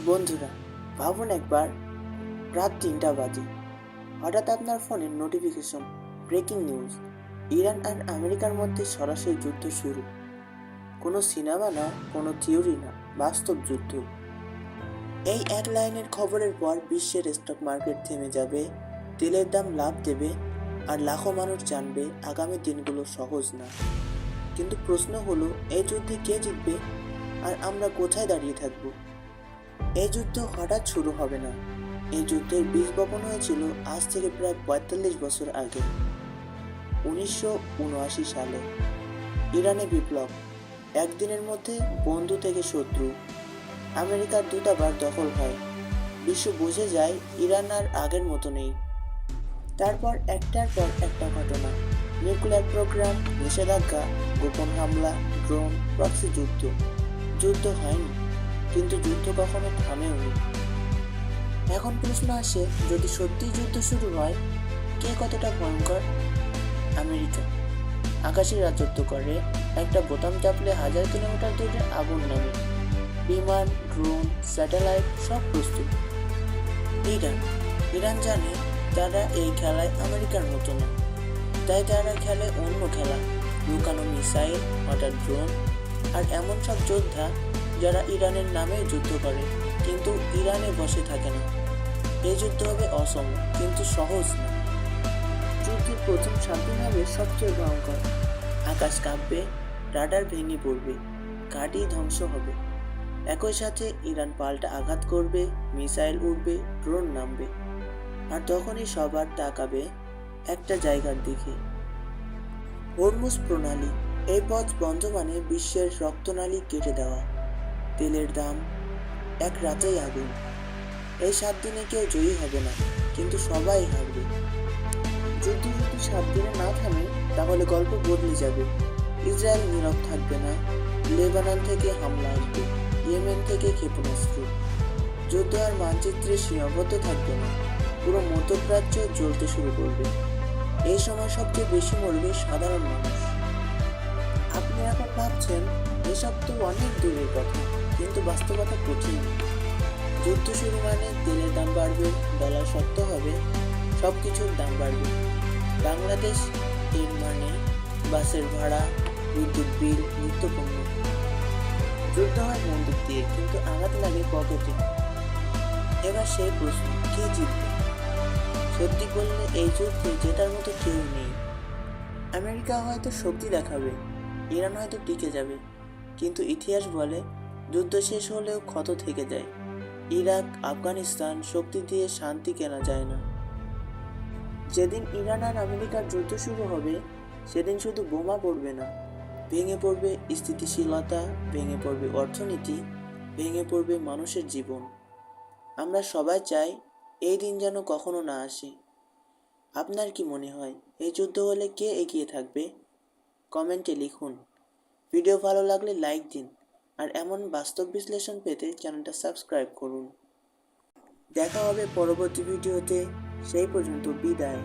বন্ধুরা, ভাবুন একবার, রাত ৩টা বাজে, হঠাৎ আপনার ফোনের নোটিফিকেশন, ব্রেকিং নিউজ, ইরান আর আমেরিকার মধ্যে সরাসরি যুদ্ধ শুরু। কোনো সিনেমা না, কোনো থিওরি না, বাস্তব যুদ্ধ। এই এক লাইনের খবরের পর বিশ্বের স্টক মার্কেট থেমে যাবে, তেলের দাম লাফ দেবে, আর লাখো মানুষ জানবে আগামী দিনগুলো সহজ না। কিন্তু প্রশ্ন হলো, এই যুদ্ধে কে জিতবে আর আমরা কোথায় দাঁড়িয়ে থাকবো? এই যুদ্ধ হঠাৎ শুরু হবে না। এই যুদ্ধের বীজ বপন হয়েছিল আজ থেকে প্রায় ৪৫ বছর আগে, ১৯৭৯ সালে। ইরানে বিপ্লব, একদিনের মধ্যে বন্ধু থেকে শত্রু। আমেরিকার দূতাবাস দখল হয়, বিশ্ব বুঝে যায় ইরান আর আগের মতো নেই। তারপর একটার পর একটা ঘটনা, নিউক্লিয়ার প্রোগ্রাম, নিষেধাজ্ঞা, গোপন হামলা, ড্রোন, প্রক্সি যুদ্ধ। যুদ্ধ হয়নি, কিন্তু যুদ্ধ কখনো থামেওনি। এখন প্রশ্ন আসে, যদি সত্যি যুদ্ধ শুরু হয়, কে কতটা ভয়ঙ্কর? আমেরিকা আকাশে রাজত্ব করে, একটা বোতাম চাপলে ১০০০ কিলোমিটার দূরে আগুন নামে, বিমান, ড্রোন, স্যাটেলাইট সব প্রস্তুত। ইরান ইরান জানে তারা এই খেলায় আমেরিকার মতো না, তাই তারা খেলে অন্য খেলা, লুকানো মিসাইল, হঠাৎ ড্রোন, আর এমন সব যোদ্ধা যারা ইরানের নামে যুদ্ধ করে কিন্তু ইরানে বসে থাকে না। এই যুদ্ধ হবে অসম, কিন্তু সহজ না। যুদ্ধের প্রথম ৭ দিন হবে সবচেয়ে ভয়ঙ্কর। আকাশ কাঁপবে, রাডার ভেঙে পড়বে, ঘাঁটি ধ্বংস হবে। একই সাথে ইরান পাল্টা আঘাত করবে, মিসাইল উড়বে, ড্রোন নামবে। আর তখনই সবার তাকাবে একটা জায়গার দিকে, হরমুজ প্রণালী। এই পথ বন্ধ মানে বিশ্বের রক্তনালী কেটে দেওয়া। তেলের দাম, এক রাতেই আগুন। এই ৭ দিনে কেউ জয়ী হবে না, কিন্তু সবাই হারবে। যুদ্ধ যদি ৭ দিনে না থামে, তাহলে গল্প বদলে যাবে। ইসরায়েল নীরব থাকবে না, লেবানন থেকে হামলা আসবে, ইয়েমেন থেকে ক্ষেপণাস্ত্র। যুদ্ধ আর মানচিত্রে সীমাবদ্ধ থাকবে না, পুরো মধ্যপ্রাচ্য জ্বলতে শুরু করবে। এই সময় সবচেয়ে বেশি মরবে সাধারণ মানুষ। আপনি এখন ভাবছেন, এসব তো অনেক দূরের কথা, কিন্তু বাস্তবতা কঠিন। যুদ্ধ শুরু মানে তেলের দাম বাড়বে, ডলার শক্ত হবে, সব কিছুর দাম বাড়বে। বাংলাদেশ এর মানে বাসের ভাড়া, বিদ্যুৎ বিল, নিত্যপণ্য। যুদ্ধ হয় বন্দুক দিয়ে, কিন্তু আঘাত লাগে পকেটে। এবার সেই প্রশ্ন, কে জিতবে? সত্যি বললে এই যুদ্ধে জেতার মতো কেউ নেই। আমেরিকা হয়তো শক্তি দেখাবে, ইরান হয়তো টিকে যাবে, কিন্তু ইতিহাস বলে যুদ্ধ শেষ হলেও ক্ষত থেকে যায়। ইরাক, আফগানিস্তান, শক্তি দিয়ে শান্তি কেনা যায় না। যেদিন ইরান আর আমেরিকার যুদ্ধ শুরু হবে, সেদিন শুধু বোমা পড়বে না, ভেঙে পড়বে স্থিতিশীলতা, ভেঙে পড়বে অর্থনীতি, ভেঙে পড়বে মানুষের জীবন। আমরা সবাই চাই এই দিন যেন কখনো না আসে। আপনার কি মনে হয়, এই যুদ্ধ হলে কে এগিয়ে থাকবে? কমেন্টে লিখুন। ভিডিও ভালো লাগলে লাইক দিন, আর এমন বাস্তব বিশ্লেষণ পেতে চ্যানেলটা সাবস্ক্রাইব করুন। দেখা হবে পরবর্তী ভিডিওতে, সেই পর্যন্ত বিদায়।